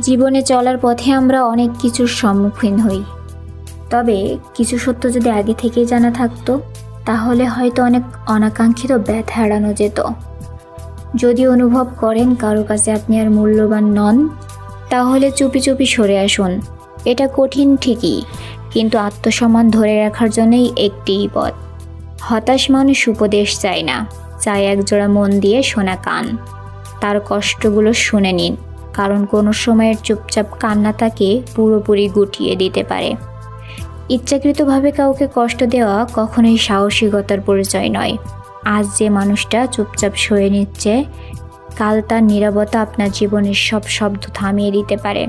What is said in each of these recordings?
জীবনে চলার পথে আমরা অনেক কিছুর সম্মুখীন হই, তবে কিছু সত্য যদি আগে থেকেই জানা থাকতো তাহলে হয়তো অনেক অনাকাঙ্ক্ষিত ব্যথা এড়ানো যেত। যদি অনুভব করেন কারো কাছে আপনি আর মূল্যবান নন, তাহলে চুপি চুপি সরে আসুন। এটা কঠিন ঠিকই, কিন্তু আত্মসম্মান ধরে রাখার জন্যই একটিই পথ। হতাশ মানুষ উপদেশ চায় না, চায় একজোড়া মন দিয়ে শোনা কান। তার কষ্টগুলো শুনে নিন, কারণ কোনো সময়ের চুপচাপ কান্না তাকে পুরোপুরি গুটিয়ে দিতে পারে। ইচ্ছাকৃতভাবে কাউকে কষ্ট দেওয়া কখনোই সাহসিকতার পরিচয় নয়। আজ যে মানুষটা চুপচাপ সয়ে নিচ্ছে, কাল তার নীরবতা আপনার জীবনের সব শব্দ থামিয়ে দিতে পারে।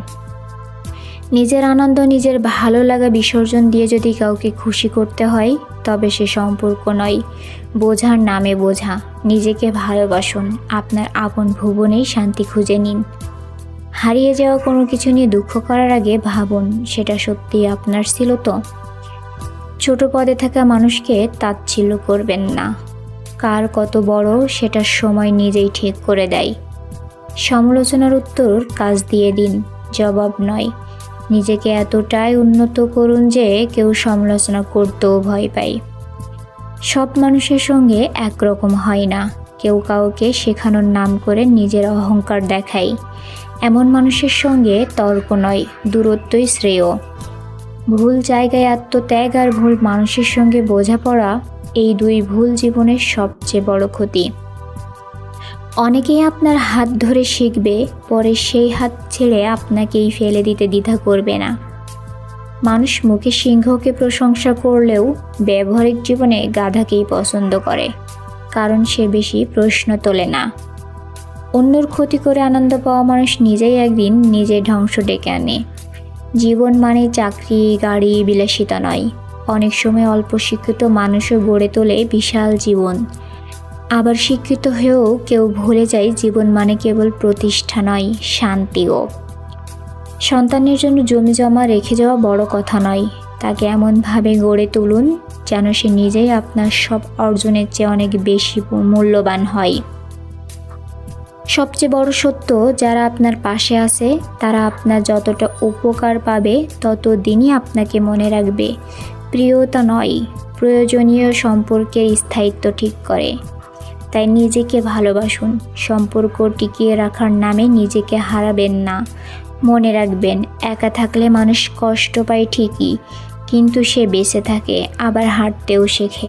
নিজের আনন্দ, নিজের ভালো লাগা বিসর্জন দিয়ে যদি কাউকে খুশি করতে হয়, তবে সে সম্পর্ক নয়, বোঝার নামে বোঝা। নিজেকে ভালোবাসুন, আপনার আপন ভুবনেই শান্তি খুঁজে নিন। হারিয়ে যাওয়া কোনো কিছু নিয়ে দুঃখ করার আগে ভাবুন, সেটা সত্যিই আপনার ছিল তো। ছোট পদে থাকা মানুষকে তাচ্ছিল্য করবেন না। কার কত বড় সেটা সময় নিজেই ঠিক করে দেয়। সমালোচনার উত্তর কাজ দিয়ে দিন, জবাব নয়। নিজেকে এতটাই উন্নত করুন যে কেউ সমালোচনা করতেও ভয় পায়। সব মানুষের সঙ্গে একরকম হয় না। কেউ কাউকে শেখানোর নাম করে নিজের অহংকার দেখায়। এমন মানুষের সঙ্গে তর্ক নয়, দূরত্বই শ্রেয়। ভুল জায়গায় আত্মত্যাগ আর ভুল মানুষের সঙ্গে বোঝাপড়া, এই দুই ভুল জীবনের সবচেয়ে বড় ক্ষতি। অনেকেই আপনার হাত ধরে শিখবে, পরে সেই হাত ছেড়ে আপনাকেই ফেলে দিতে দ্বিধা করবে না। মানুষ মুখে সিংহকে প্রশংসা করলেও ব্যবহারিক জীবনে গাধাকেই পছন্দ করে, কারণ সে বেশি প্রশ্ন তোলে না। অন্যর ক্ষতি করে আনন্দ পাওয়া মানুষ নিজেই একদিন নিজের ধ্বংস ডেকে আনে। জীবন মানে চাকরি, গাড়ি, বিলাসিতা নয়। অনেক সময় অল্প শিক্ষিত মানুষও গড়ে তোলে বিশাল জীবন। আবার শিক্ষিত হয়েও কেউ ভুলে যায় জীবন মানে কেবল প্রতিষ্ঠা নয়, শান্তিও। সন্তানের জন্য জমি জমা রেখে যাওয়া বড় কথা নয়, তাকে এমনভাবে গড়ে তুলুন যেন সে নিজেই আপনার সব অর্জনের চেয়ে অনেক বেশি মূল্যবান হয়। সবচেয়ে বড় সত্য, যারা আপনার পাশে আছে তারা আপনার যতটা উপকার পাবে ততদিনই আপনাকে মনে রাখবে। প্রিয়তা নয়, প্রয়োজনীয় সম্পর্কের স্থায়িত্ব ঠিক করে। তাই নিজেকে ভালোবাসুন। সম্পর্ক টিকিয়ে রাখার নামে নিজেকে হারাবেন না। মনে রাখবেন, একা থাকলে মানুষ কষ্ট পায় ঠিকই, কিন্তু সে বেঁচে থাকে, আবার হাঁটতেও শেখে।